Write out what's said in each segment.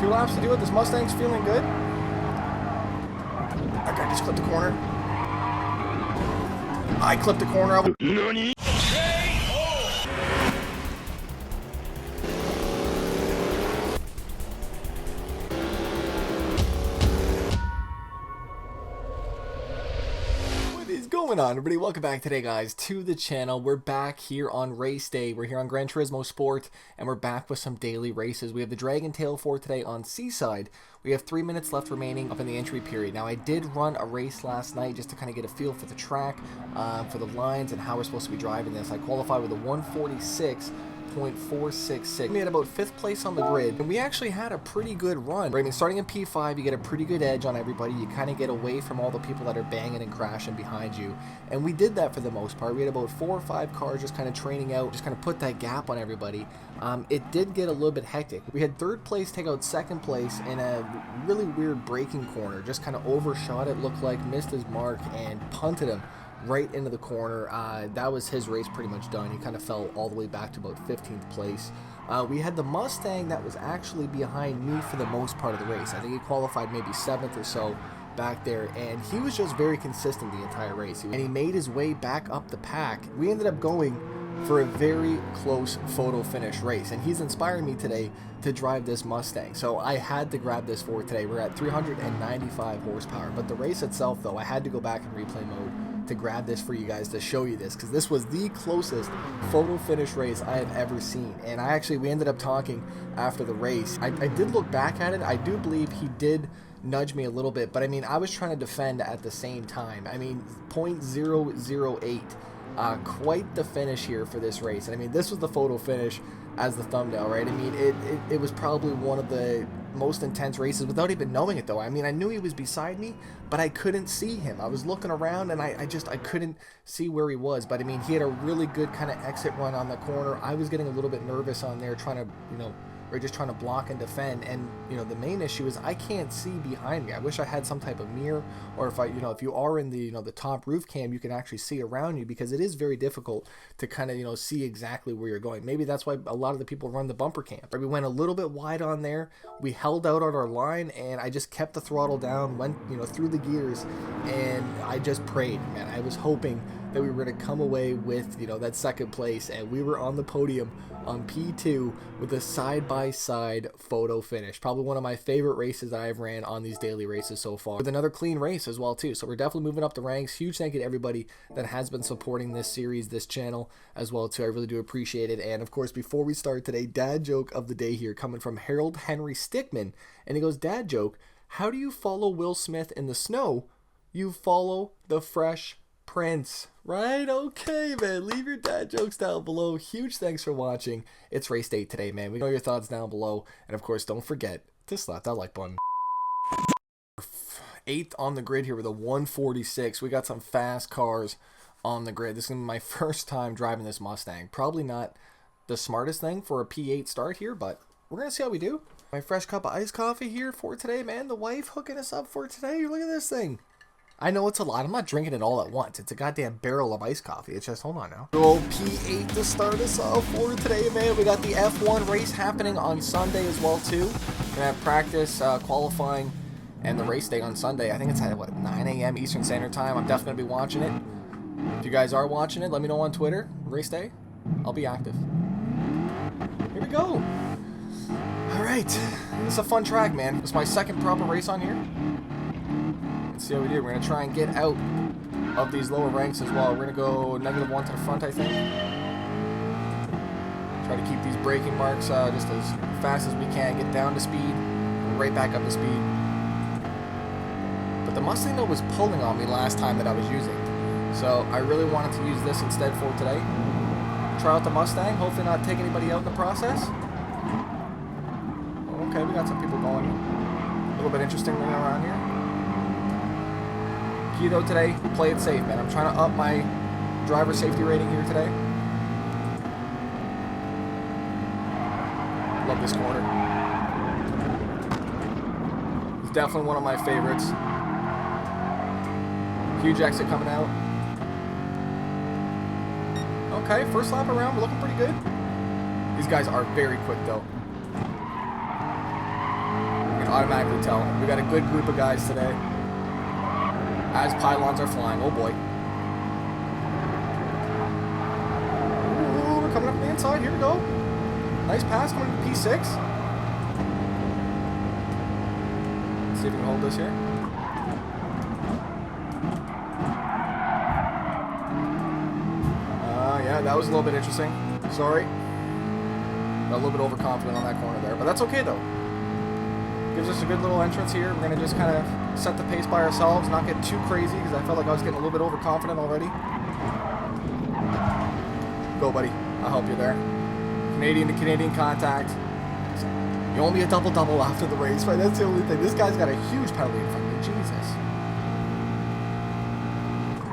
2 laps to do it. This Mustang's feeling good. That guy just clipped the corner. I clipped the corner. Going on, everybody? Welcome back today, guys, to the channel. We're back here on race day. We're here on Gran Turismo Sport, and we're back with some daily races. We have the Dragon Tail for today on Seaside. We have 3 minutes left remaining up in the entry period. Now, I did run a race last night just to kind of get a feel for the track, for the lines, and how we're supposed to be driving this. I qualified with a 146.466. We had about 5th place on the grid, and we actually had a pretty good run. Right? I mean, starting in P5, you get a pretty good edge on everybody. You kind of get away from all the people that are banging and crashing behind you, and we did that for the most part. We had about 4 or 5 cars just kind of training out, just kind of put that gap on everybody. It did get a little bit hectic. We had 3rd place take out 2nd place in a really weird braking corner, just kind of overshot it, looked like, missed his mark, and punted him right into the corner. That was his race pretty much done. He kind of fell all the way back to about 15th place. We had the Mustang that was actually behind me for the most part of the race. I think he qualified maybe 7th or so back there, and he was just very consistent the entire race, and he made his way back up the pack. We ended up going for a very close photo finish race, and he's inspiring me today to drive this Mustang, so I had to grab this for today. We're at 395 horsepower, but the race itself, though, I had to go back in replay mode to grab this for you guys to show you this, because this was the closest photo finish race I have ever seen. And we ended up talking after the race. I did look back at it. I do believe he did nudge me a little bit, but I mean, I was trying to defend at the same time. I mean, 0.008, quite the finish here for this race. And I mean, this was the photo finish as the thumbnail, right? I mean, it was probably one of the most intense races without even knowing it, though. I mean, I knew he was beside me, but I couldn't see him. I was looking around, and I couldn't see where he was. But I mean, he had a really good kind of exit run on the corner. I was getting a little bit nervous on there, trying to, or just trying to block and defend. And the main issue is I can't see behind me. I wish I had some type of mirror, or if if you are in the the top roof cam, you can actually see around you, because it is very difficult to kind of see exactly where you're going. Maybe that's why a lot of the people run the bumper cam. Right? We went a little bit wide on there. We held out on our line, and I just kept the throttle down, went through the gears, and I just prayed, man. I was hoping that we were going to come away with that 2nd place, and we were on the podium on P2 with a side-by-side photo finish. Probably one of my favorite races that I've ran on these daily races so far, with another clean race as well too. So we're definitely moving up the ranks. Huge thank you to everybody that has been supporting this series, this channel as well too. I really do appreciate it. And of course, before we start today, dad joke of the day here, coming from Harold Henry Stickman, and he goes, dad joke, how do you follow Will Smith in the snow? You follow the Fresh Prince. Right? Okay, man. Leave your dad jokes down below. Huge thanks for watching. It's race day today, man. We know your thoughts down below. And of course, don't forget to slap that like button. 8th on the grid here with a 146. We got some fast cars on the grid. This is going to be my first time driving this Mustang. Probably not the smartest thing for a P8 start here, but we're going to see how we do. My fresh cup of iced coffee here for today, man. The wife hooking us up for today. Look at this thing. I know it's a lot. I'm not drinking it all at once. It's a goddamn barrel of iced coffee. It's just, hold on now. Old P8 to start us off for today, man. We got the F1 race happening on Sunday as well, too. We're going to have practice, qualifying, and the race day on Sunday. I think it's at, what, 9 a.m. Eastern Standard Time. I'm definitely going to be watching it. If you guys are watching it, let me know on Twitter. Race day, I'll be active. Here we go. All right. It's a fun track, man. It's my 2nd proper race on here. Let's see how we do. We're going to try and get out of these lower ranks as well. We're going to go -1 to the front, I think. Try to keep these braking marks just as fast as we can. Get down to speed, and right back up to speed. But the Mustang, though, was pulling on me last time that I was using. So I really wanted to use this instead for today. Try out the Mustang. Hopefully not take anybody out in the process. Okay, we got some people going. A little bit interesting going around here. Key though today, play it safe, man. I'm trying to up my driver safety rating here today. Love this corner. It's definitely one of my favorites. Huge exit coming out. Okay, first lap around, we're looking pretty good. These guys are very quick though. automatically tell. We got a good group of guys today. As pylons are flying. Oh boy. Ooh, we're coming up the inside. Here we go. Nice pass coming to P6. Let's see if we can hold this here. Yeah, that was a little bit interesting. Sorry. Got a little bit overconfident on that corner there, but that's okay though. Gives us a good little entrance here. We're going to just kind of set the pace by ourselves, not get too crazy, because I felt like I was getting a little bit overconfident already. Go, buddy. I'll help you there. Canadian to Canadian contact. You owe me a double-double after the race, right? That's the only thing. This guy's got a huge penalty in front of me. Jesus.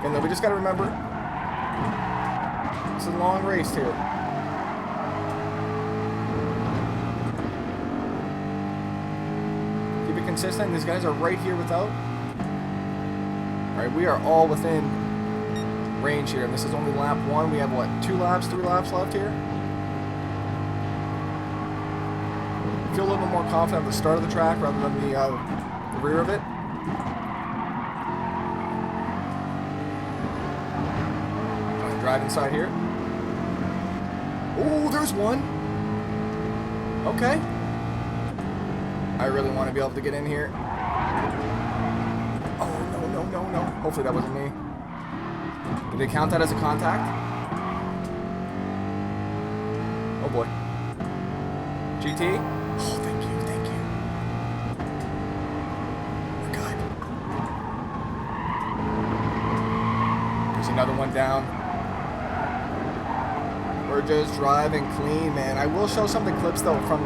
And then we just got to remember, it's a long race here. Keep it consistent. These guys are right here without. Alright, we are all within range here, and this is only lap 1. We have, what, 3 laps left here? I feel a little bit more confident at the start of the track rather than the rear of it. Trying to drive inside here. Oh, there's one. Okay. I really want to be able to get in here. Oh, no. Hopefully that wasn't me. Did they count that as a contact? Oh boy. GT? Oh, thank you. We're good. There's another one down. We're just driving clean, man. I will show some of the clips though from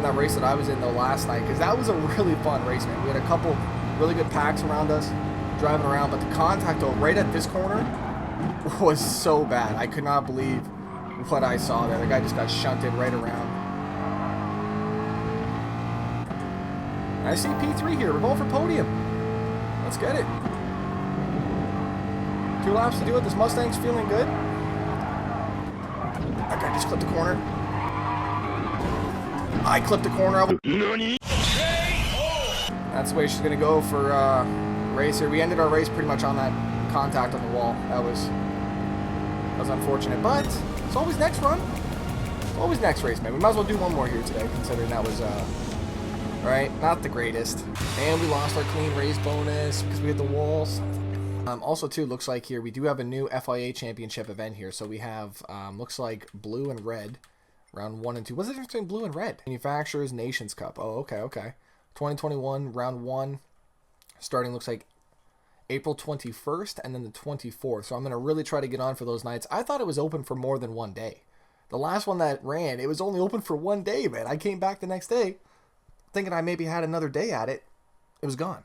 that race that I was in though last night, because that was a really fun race, man. We had a couple really good packs around us driving around, but the contact though right at this corner was so bad. I could not believe what I saw there. The guy just got shunted right around. I see P3 here. We're going for podium. Let's get it. 2 laps to do it. This Mustang's feeling good. That guy just clipped the corner. I clipped the corner. That's the way she's going to go for race here. We ended our race pretty much on that contact on the wall. That was unfortunate, but it's always next run. It's always next race, man. We might as well do one more here today, considering that was, right, not the greatest. And we lost our clean race bonus because we hit the walls. Also, too, looks like here we do have a new FIA Championship event here. So we have, looks like blue and red, round 1 and 2. What's the difference between blue and red? Manufacturers Nations Cup. Oh, okay. 2021, round 1, starting looks like April 21st and then the 24th. So I'm going to really try to get on for those nights. I thought it was open for more than 1 day. The last one that ran, it was only open for 1 day, man. I came back the next day thinking I maybe had another day at it. It was gone.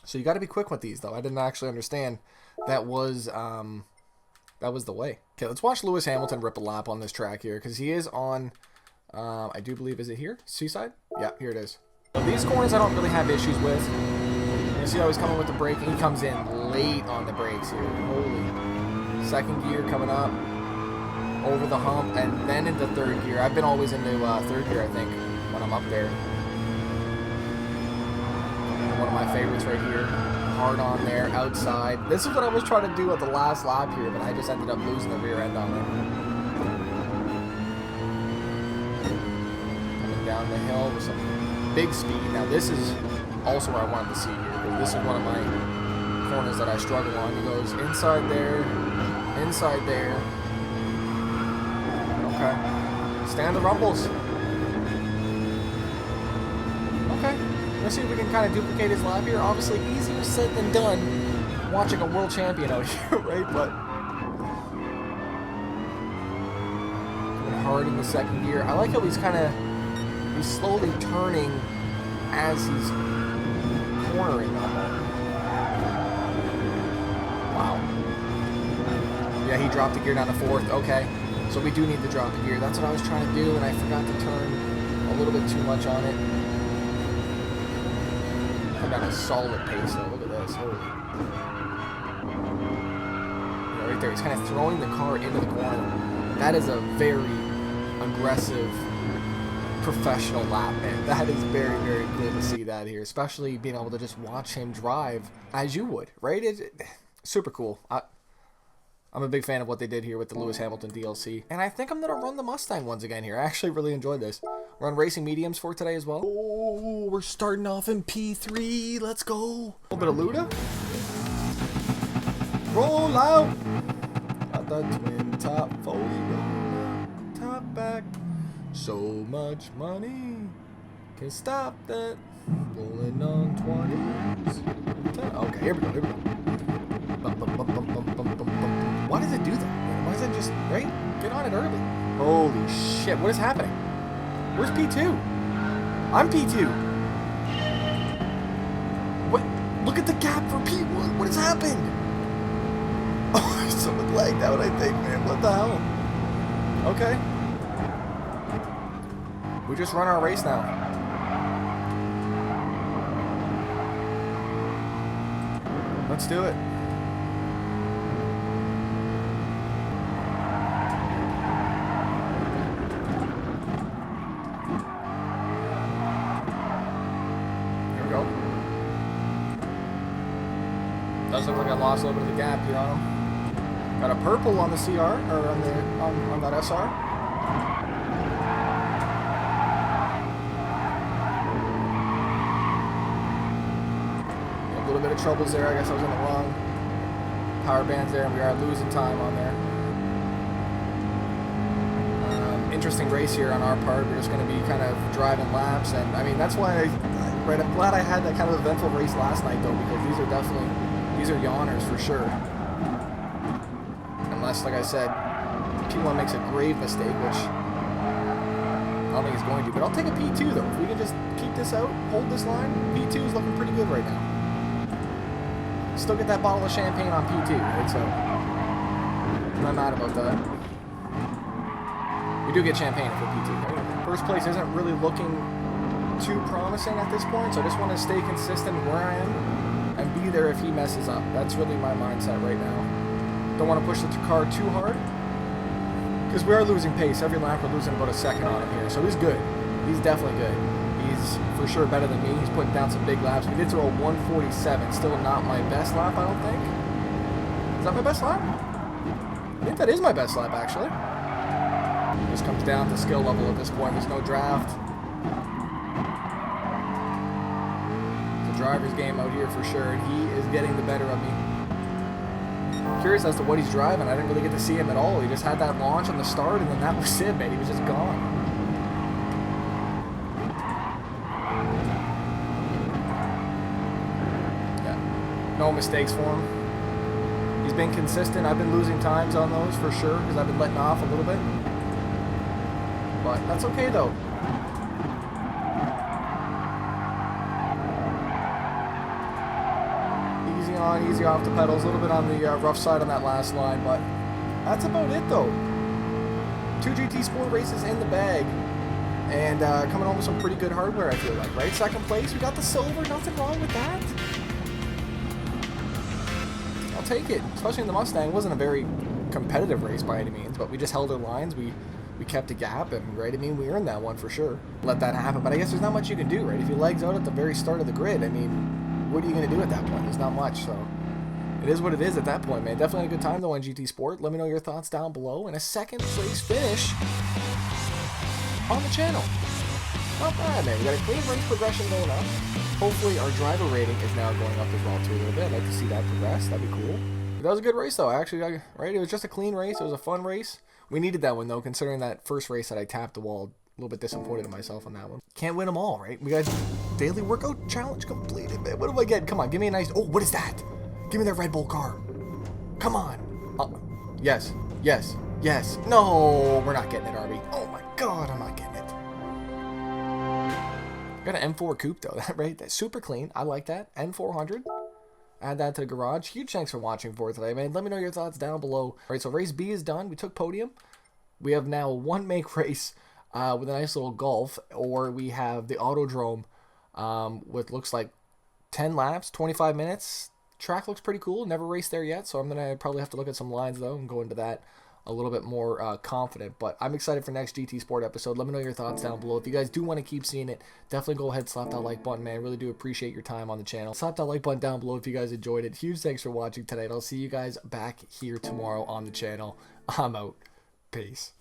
So you got to be quick with these, though. I didn't actually understand that was the way. Okay, let's watch Lewis Hamilton rip a lap on this track here, because he is on, I do believe, is it here? Seaside? Yeah, here it is. So these corners I don't really have issues with. You see how he's coming with the braking? He comes in late on the brakes here. Holy. 2nd gear coming up. Over the hump, and then into 3rd gear. I've been always into 3rd gear, I think, when I'm up there. One of my favorites right here. Hard on there, outside. This is what I was trying to do at the last lap here, but I just ended up losing the rear end on it. Coming down the hill with some big speed. Now this is also where I wanted to see here, because this is one of my corners that I struggle on. He goes inside there, inside there. Okay. Stand the rumbles. Okay. Let's see if we can kind of duplicate his lap here. Obviously, easier said than done watching a world champion out here, right? But coming hard in the 2nd gear. I like how he's slowly turning as he's cornering almost. Wow. Yeah, he dropped the gear down to 4th. Okay. So we do need to drop the gear. That's what I was trying to do, and I forgot to turn a little bit too much on it. Come down a solid pace though. Look at this. Holy. Yeah, right there. He's kind of throwing the car into the corner. That is a very aggressive professional lap, man. That is very, very cool to see that here, especially being able to just watch him drive as you would, right? Super cool. I'm a big fan of what they did here with the Lewis Hamilton DLC. And I think I'm going to run the Mustang once again here. I actually really enjoyed this. Run racing mediums for today as well. Oh, we're starting off in P3. Let's go. A little bit of Luda. Roll out. Got the twin top Foley roll out. Top back. So much money. Can stop that. Rolling on 20s. Okay, here we go. Here we go. Why does it do that? Why does it just, right? Get on it early. Holy shit, what is happening? Where's P2? I'm P2. What? Look at the gap for P1. What has happened? Oh, someone lagged out, I think, man. What the hell? Okay. We just run our race now. Let's do it. Does look like I lost a little bit of the gap here on him. Got a purple on the CR, or on that SR. A little bit of troubles there. I guess I was in the wrong power bands there, and we are losing time on there. Interesting race here on our part. We're just going to be kind of driving laps, and I mean that's why I'm glad I had that kind of eventful race last night though, because these are yawners for sure. Unless, like I said, P1 makes a grave mistake, which I don't think he's going to. But I'll take a P2 though. If we can just keep this out, hold this line, P2 is looking pretty good right now. Still get that bottle of champagne on P2, right? So I'm not mad about that. We do get champagne for P2, right? First place isn't really looking too promising at this point, so I just want to stay consistent where I am and be there if he messes up. That's really my mindset right now. Don't want to push the car too hard, because we are losing pace. Every lap we're losing about a second on him here, so he's good. He's definitely good. He's for sure better than me. He's putting down some big laps. We did throw a 147. Still not my best lap, I don't think. Is that my best lap? I think that is my best lap, actually. This comes down to skill level at this point. There's no draft. Driver's game out here for sure, and he is getting the better of me. Curious as to what he's driving. I didn't really get to see him at all. He just had that launch on the start, and then that was it, man. He was just gone. Yeah, no mistakes for him. He's been consistent. I've been losing times on those for sure, because I've been letting off a little bit. But that's okay though. Easy off the pedals, a little bit on the rough side on that last line, but that's about it though. 2 GT Sport races in the bag, and coming home with some pretty good hardware, I feel like, right? Second place, we got the silver, nothing wrong with that. I'll take it, especially in the Mustang. It wasn't a very competitive race by any means, but we just held our lines, we kept a gap, and right, I mean, we earned that one for sure. Let that happen, but I guess there's not much you can do, right? If your leg's out at the very start of the grid, I mean, what are you going to do at that point? There's not much, so it is what it is at that point, man. Definitely a good time, though, on GT Sport. Let me know your thoughts down below. And a second place finish on the channel. Not bad, man. We got a clean race progression going up. Hopefully, our driver rating is now going up as well, too, a little bit. I'd like to see that progress. That'd be cool. But that was a good race, though. Actually, right? It was just a clean race. It was a fun race. We needed that one, though, considering that first race that I tapped the wall. A little bit disappointed in myself on that one. Can't win them all, right? We got daily workout challenge completed, man. What do I get? Come on, give me a nice... Oh, what is that? Give me that Red Bull car. Come on. Yes. Yes. Yes. No, we're not getting it, Arby. Oh my god, I'm not getting it. Got an M4 coupe, though, right? That's super clean. I like that. N400. Add that to the garage. Huge thanks for watching for today, man. Let me know your thoughts down below. All right, so race B is done. We took podium. We have now one make race with a nice little golf, or we have the Autodrome with looks like 10 laps, 25 minutes. Track looks pretty cool. Never raced there yet, so I'm going to probably have to look at some lines, though, and go into that a little bit more confident. But I'm excited for next GT Sport episode. Let me know your thoughts down below. If you guys do want to keep seeing it, definitely go ahead, slap that like button, man. I really do appreciate your time on the channel. Slap that like button down below if you guys enjoyed it. Huge thanks for watching tonight. I'll see you guys back here tomorrow on the channel. I'm out. Peace.